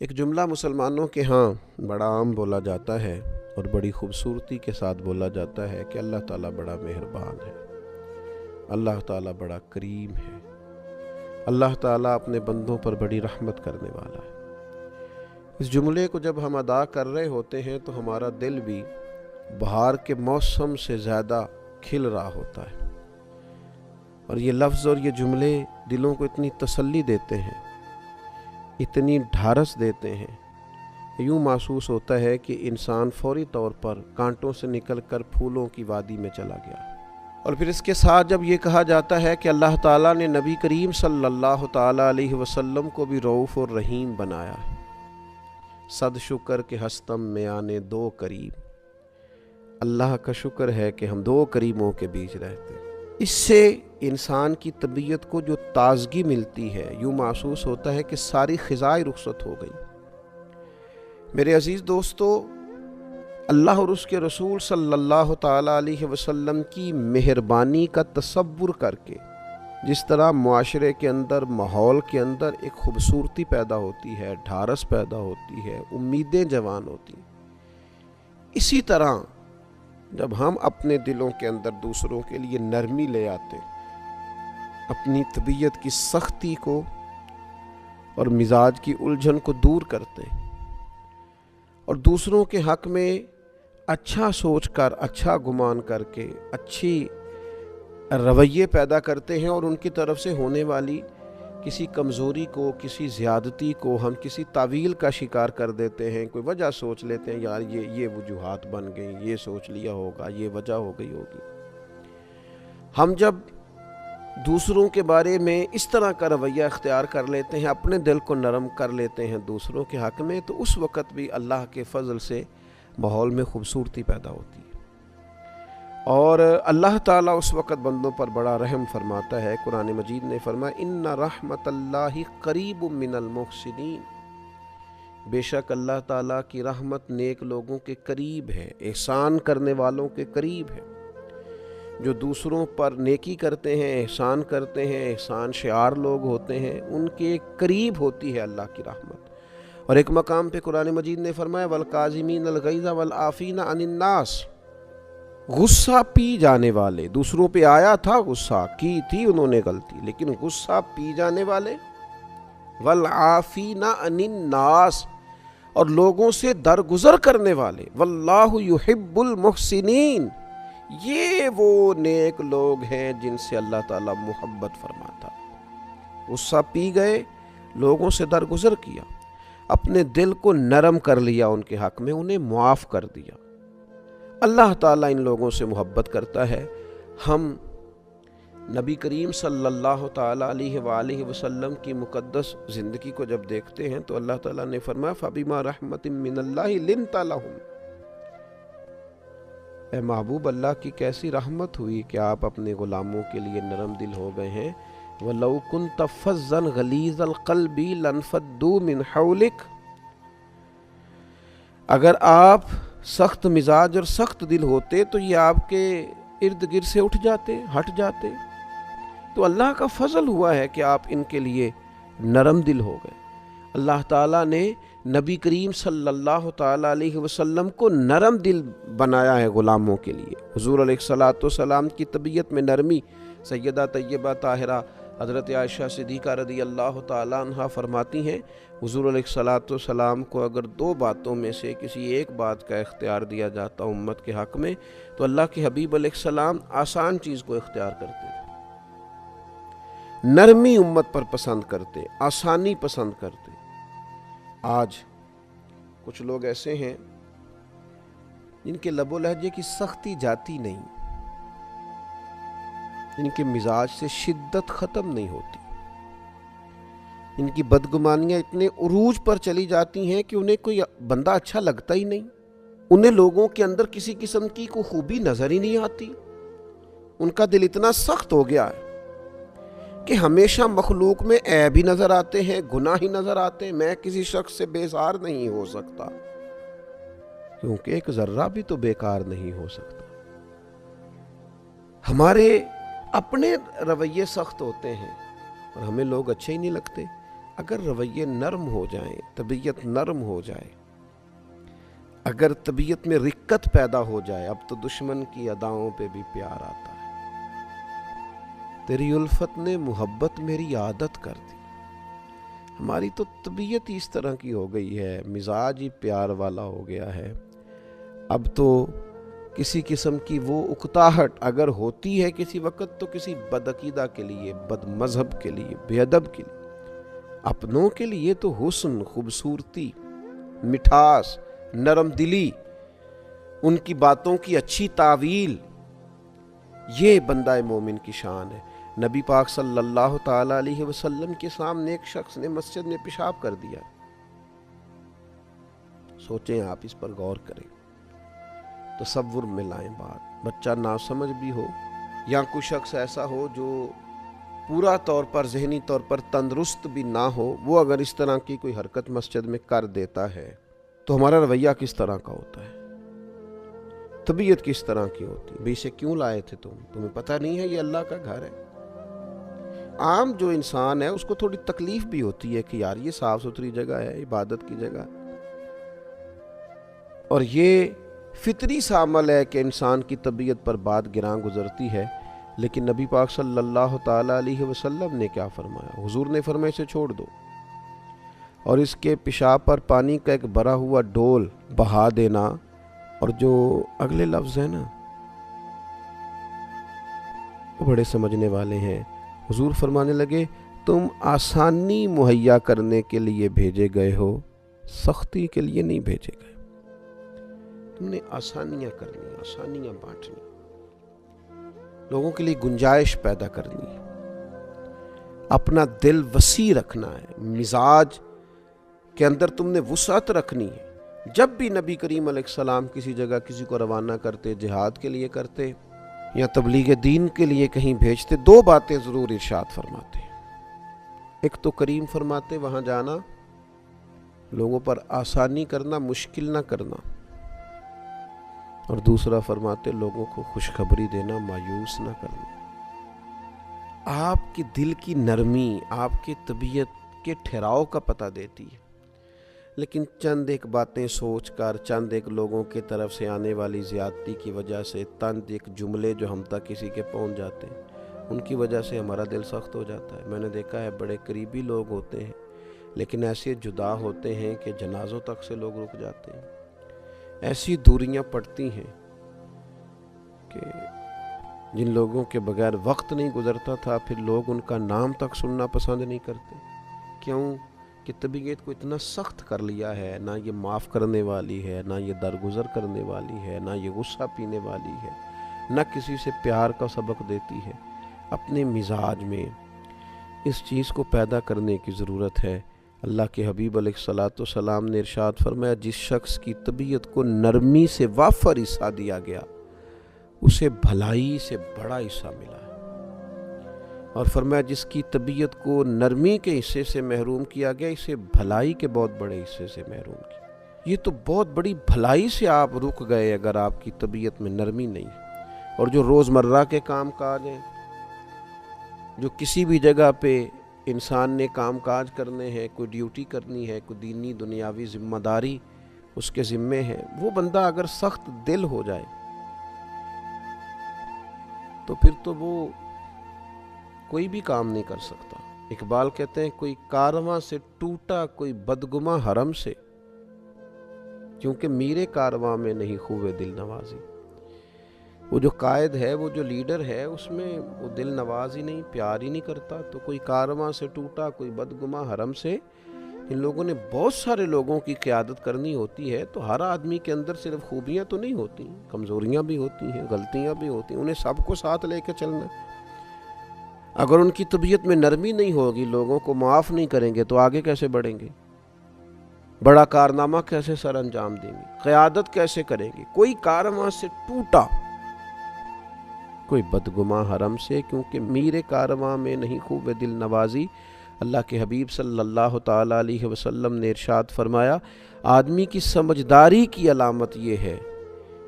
ایک جملہ مسلمانوں کے ہاں بڑا عام بولا جاتا ہے اور بڑی خوبصورتی کے ساتھ بولا جاتا ہے کہ اللہ تعالیٰ بڑا مہربان ہے، اللہ تعالیٰ بڑا کریم ہے، اللہ تعالیٰ اپنے بندوں پر بڑی رحمت کرنے والا ہے۔ اس جملے کو جب ہم ادا کر رہے ہوتے ہیں تو ہمارا دل بھی بہار کے موسم سے زیادہ کھل رہا ہوتا ہے، اور یہ لفظ اور یہ جملے دلوں کو اتنی تسلی دیتے ہیں، اتنی ڈھارس دیتے ہیں، یوں محسوس ہوتا ہے کہ انسان فوری طور پر کانٹوں سے نکل کر پھولوں کی وادی میں چلا گیا۔ اور پھر اس کے ساتھ جب یہ کہا جاتا ہے کہ اللہ تعالیٰ نے نبی کریم صلی اللہ تعالیٰ علیہ وسلم کو بھی رؤوف اور رحیم بنایا ہے، صد شکر کہ ہستم میں آنے دو قریب، اللہ کا شکر ہے کہ ہم دو قریبوں کے بیچ رہتے ہیں۔ اس سے انسان کی طبیعت کو جو تازگی ملتی ہے، یوں محسوس ہوتا ہے کہ ساری خزائیں رخصت ہو گئی۔ میرے عزیز دوستو، اللہ اور اس کے رسول صلی اللہ تعالیٰ علیہ وسلم کی مہربانی کا تصور کر کے جس طرح معاشرے کے اندر، ماحول کے اندر ایک خوبصورتی پیدا ہوتی ہے، ڈھارس پیدا ہوتی ہے، امیدیں جوان ہوتی ہیں، اسی طرح جب ہم اپنے دلوں کے اندر دوسروں کے لیے نرمی لے آتے، اپنی طبیعت کی سختی کو اور مزاج کی الجھن کو دور کرتے اور دوسروں کے حق میں اچھا سوچ کر، اچھا گمان کر کے اچھی رویے پیدا کرتے ہیں، اور ان کی طرف سے ہونے والی کسی کمزوری کو، کسی زیادتی کو ہم کسی تعویل کا شکار کر دیتے ہیں، کوئی وجہ سوچ لیتے ہیں، یار یہ وجوہات بن گئیں، یہ سوچ لیا ہوگا، یہ وجہ ہو گئی ہوگی۔ ہم جب دوسروں کے بارے میں اس طرح کا رویہ اختیار کر لیتے ہیں، اپنے دل کو نرم کر لیتے ہیں دوسروں کے حق میں، تو اس وقت بھی اللہ کے فضل سے ماحول میں خوبصورتی پیدا ہوتی ہے، اور اللہ تعالیٰ اس وقت بندوں پر بڑا رحم فرماتا ہے۔ قرآن مجید نے فرمایا ان رحمت اللہ قریب من المحسنین، بے شک اللہ تعالیٰ کی رحمت نیک لوگوں کے قریب ہے، احسان کرنے والوں کے قریب ہے، جو دوسروں پر نیکی کرتے ہیں، احسان کرتے ہیں، احسان شعار لوگ ہوتے ہیں، ان کے قریب ہوتی ہے اللہ کی رحمت۔ اور ایک مقام پہ قرآن مجید نے فرمایا والکاظمین الغیظ والعافین عن الناس، غصہ پی جانے والے، دوسروں پہ آیا تھا غصہ، کی تھی انہوں نے غلطی، لیکن غصہ پی جانے والے، والعافین عن الناس، اور لوگوں سے درگزر کرنے والے، واللہ یحب المحسنین، یہ وہ نیک لوگ ہیں جن سے اللہ تعالیٰ محبت فرماتا۔ غصہ پی گئے، لوگوں سے درگزر کیا، اپنے دل کو نرم کر لیا، ان کے حق میں انہیں معاف کر دیا۔ اللہ تعالیٰ ان لوگوں سے محبت کرتا ہے۔ ہم نبی کریم صلی اللہ تعالیٰ علیہ وآلہ وسلم کی مقدس زندگی کو جب دیکھتے ہیں تو اللہ تعالیٰ نے فرمایا فَبِمَا رَحْمَةٍ مِّنَ اللَّهِ لِنْتَ لَهُمْ، اے محبوب، اللہ کی کیسی رحمت ہوئی کہ آپ اپنے غلاموں کے لیے نرم دل ہو گئے ہیں۔ وَلَوْ كُنْتَ فَظًّا غَلِيظَ الْقَلْبِ لَانفَضُّوا مِنْ حَوْلِكَ، اگر آپ سخت مزاج اور سخت دل ہوتے تو یہ آپ کے ارد گرد سے اٹھ جاتے، ہٹ جاتے۔ تو اللہ کا فضل ہوا ہے کہ آپ ان کے لیے نرم دل ہو گئے۔ اللہ تعالیٰ نے نبی کریم صلی اللہ تعالیٰ علیہ وسلم کو نرم دل بنایا ہے غلاموں کے لیے۔ حضور علیہ الصلاۃ والسلام کی طبیعت میں نرمی، سیدہ طیبہ طاہرہ حضرت عائشہ صدیقہ رضی اللہ تعالیٰ عنہ فرماتی ہیں، حضور علیہ الصلاۃ والسلام کو اگر دو باتوں میں سے کسی ایک بات کا اختیار دیا جاتا امت کے حق میں تو اللہ کے حبیب علیہ السلام آسان چیز کو اختیار کرتے تھے، نرمی امت پر پسند کرتے، آسانی پسند کرتے۔ آج کچھ لوگ ایسے ہیں جن کے لب و لہجے کی سختی جاتی نہیں، جن کے مزاج سے شدت ختم نہیں ہوتی، ان کی بدگمانیاں اتنے عروج پر چلی جاتی ہیں کہ انہیں کوئی بندہ اچھا لگتا ہی نہیں، انہیں لوگوں کے اندر کسی قسم کی کوئی خوبی نظر ہی نہیں آتی، ان کا دل اتنا سخت ہو گیا ہے کہ ہمیشہ مخلوق میں عیب ہی نظر آتے ہیں، گناہ ہی نظر آتے ہیں۔ میں کسی شخص سے بیزار نہیں ہو سکتا کیونکہ ایک ذرہ بھی تو بیکار نہیں ہو سکتا۔ ہمارے اپنے رویے سخت ہوتے ہیں اور ہمیں لوگ اچھے ہی نہیں لگتے۔ اگر رویے نرم ہو جائیں، طبیعت نرم ہو جائے، اگر طبیعت میں رقت پیدا ہو جائے، اب تو دشمن کی اداؤں پہ بھی پیار آتا ہے۔ تیری الفت نے محبت میری عادت کر دی۔ ہماری تو طبیعت ہی اس طرح کی ہو گئی ہے، مزاج ہی پیار والا ہو گیا ہے۔ اب تو کسی قسم کی وہ اکتاہٹ اگر ہوتی ہے کسی وقت تو کسی بدعقیدہ کے لیے، بد مذہب کے لیے، بے ادب کے لیے۔ اپنوں کے لیے تو حسن، خوبصورتی، مٹھاس، نرم دلی، ان کی باتوں کی اچھی تعویل، یہ بندہ مومن کی شان ہے۔ نبی پاک صلی اللہ تعالی علیہ وسلم کے سامنے ایک شخص نے مسجد میں پیشاب کر دیا۔ سوچیں آپ، اس پر غور کریں، تصور میں لائیں بات۔ بچہ ناسمجھ بھی ہو یا کوئی شخص ایسا ہو جو پورا طور پر ذہنی طور پر تندرست بھی نہ ہو، وہ اگر اس طرح کی کوئی حرکت مسجد میں کر دیتا ہے تو ہمارا رویہ کس طرح کا ہوتا ہے؟ طبیعت کس طرح کی ہوتی ہے؟ اسے کیوں لائے تھے تمہیں پتہ نہیں ہے یہ اللہ کا گھر ہے؟ عام جو انسان ہے اس کو تھوڑی تکلیف بھی ہوتی ہے کہ یار یہ صاف ستھری جگہ ہے، عبادت کی جگہ، اور یہ فطری سا عمل ہے کہ انسان کی طبیعت پر بات گراں گزرتی ہے۔ لیکن نبی پاک صلی اللہ تعالی علیہ وسلم نے کیا فرمایا؟ حضور نے فرمایا اسے چھوڑ دو، اور اس کے پیشاب پر پانی کا ایک بھرا ہوا ڈول بہا دینا۔ اور جو اگلے لفظ ہیں نا وہ بڑے سمجھنے والے ہیں۔ حضور فرمانے لگے تم آسانی مہیا کرنے کے لیے بھیجے گئے ہو، سختی کے لیے نہیں بھیجے گئے۔ تم نے آسانیاں کرنی، آسانیاں بانٹنی، لوگوں کے لیے گنجائش پیدا کرنی ہے، اپنا دل وسیع رکھنا ہے، مزاج کے اندر تم نے وسعت رکھنی ہے۔ جب بھی نبی کریم علیہ السلام کسی جگہ کسی کو روانہ کرتے، جہاد کے لیے کرتے یا تبلیغ دین کے لیے کہیں بھیجتے، دو باتیں ضرور ارشاد فرماتے۔ ایک تو کریم فرماتے وہاں جانا، لوگوں پر آسانی کرنا، مشکل نہ کرنا، اور دوسرا فرماتے لوگوں کو خوشخبری دینا، مایوس نہ کرنا۔ آپ کی دل کی نرمی آپ کی طبیعت کے ٹھہراؤ کا پتہ دیتی ہے۔ لیکن چند ایک باتیں سوچ کر، چند ایک لوگوں کی طرف سے آنے والی زیادتی کی وجہ سے، چند ایک جملے جو ہم تک کسی کے پہنچ جاتے ہیں، ان کی وجہ سے ہمارا دل سخت ہو جاتا ہے۔ میں نے دیکھا ہے بڑے قریبی لوگ ہوتے ہیں لیکن ایسے جدا ہوتے ہیں کہ جنازوں تک سے لوگ رک جاتے ہیں۔ ایسی دوریاں پڑتی ہیں کہ جن لوگوں کے بغیر وقت نہیں گزرتا تھا، پھر لوگ ان کا نام تک سننا پسند نہیں کرتے۔ کیوں کہ طبیعت کو اتنا سخت کر لیا ہے، نہ یہ معاف کرنے والی ہے، نہ یہ درگزر کرنے والی ہے، نہ یہ غصہ پینے والی ہے، نہ کسی سے پیار کا سبق دیتی ہے۔ اپنے مزاج میں اس چیز کو پیدا کرنے کی ضرورت ہے۔ اللہ کے حبیب علیہ الصلوۃ والسلام نے ارشاد فرمایا جس شخص کی طبیعت کو نرمی سے وافر حصہ دیا گیا اسے بھلائی سے بڑا حصہ ملا ہے، اور فرمایا جس کی طبیعت کو نرمی کے حصے سے محروم کیا گیا اسے بھلائی کے بہت بڑے حصے سے محروم کیا۔ یہ تو بہت بڑی بھلائی سے آپ رک گئے اگر آپ کی طبیعت میں نرمی نہیں ہے۔ اور جو روزمرہ کے کام کاج ہیں، جو کسی بھی جگہ پہ انسان نے کام کاج کرنے ہیں، کوئی ڈیوٹی کرنی ہے، کوئی دینی دنیاوی ذمہ داری اس کے ذمے ہے، وہ بندہ اگر سخت دل ہو جائے تو پھر تو وہ کوئی بھی کام نہیں کر سکتا۔ اقبال کہتے ہیں کوئی کارواں سے ٹوٹا کوئی بدگماں حرم سے، کیونکہ میرے کارواں میں نہیں خوب دل نوازی۔ وہ جو قائد ہے، وہ جو لیڈر ہے، اس میں وہ دل نواز ہی نہیں، پیار ہی نہیں کرتا۔ تو کوئی کارواں سے ٹوٹا کوئی بدگماں حرم سے، ان لوگوں نے بہت سارے لوگوں کی قیادت کرنی ہوتی ہے، تو ہر آدمی کے اندر صرف خوبیاں تو نہیں ہوتی، کمزوریاں بھی ہوتی ہیں، غلطیاں بھی ہوتی ہیں، انہیں سب کو ساتھ لے کے چلنا ہے۔ اگر ان کی طبیعت میں نرمی نہیں ہوگی، لوگوں کو معاف نہیں کریں گے تو آگے کیسے بڑھیں گے؟ بڑا کارنامہ کیسے سر انجام دیں گے؟ قیادت کیسے کریں گے؟ کوئی کارواں سے ٹوٹا کوئی بدگماں حرم سے، کیونکہ میرے کارواں میں نہیں خوب دل نوازی۔ اللہ کے حبیب صلی اللہ تعالی علیہ وسلم نے ارشاد فرمایا آدمی کی سمجھداری کی علامت یہ ہے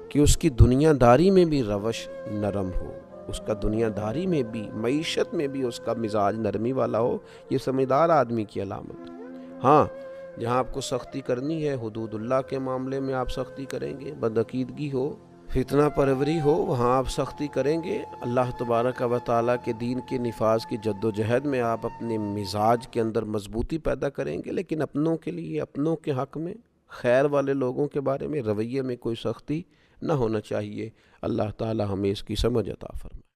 کہ اس کی دنیا داری میں بھی روش نرم ہو، اس کا دنیا داری میں بھی معیشت میں بھی اس کا مزاج نرمی والا ہو، یہ سمجھدار آدمی کی علامت۔ ہاں جہاں آپ کو سختی کرنی ہے، حدود اللہ کے معاملے میں آپ سختی کریں گے، بدعقیدگی ہو، فتنہ پروری ہو، وہاں آپ سختی کریں گے۔ اللہ تبارک و تعالیٰ کے دین کے نفاذ کی جد و جہد میں آپ اپنے مزاج کے اندر مضبوطی پیدا کریں گے، لیکن اپنوں کے لیے، اپنوں کے حق میں، خیر والے لوگوں کے بارے میں رویے میں کوئی سختی نہ ہونا چاہیے۔ اللہ تعالیٰ ہمیں اس کی سمجھ عطا فرمائے۔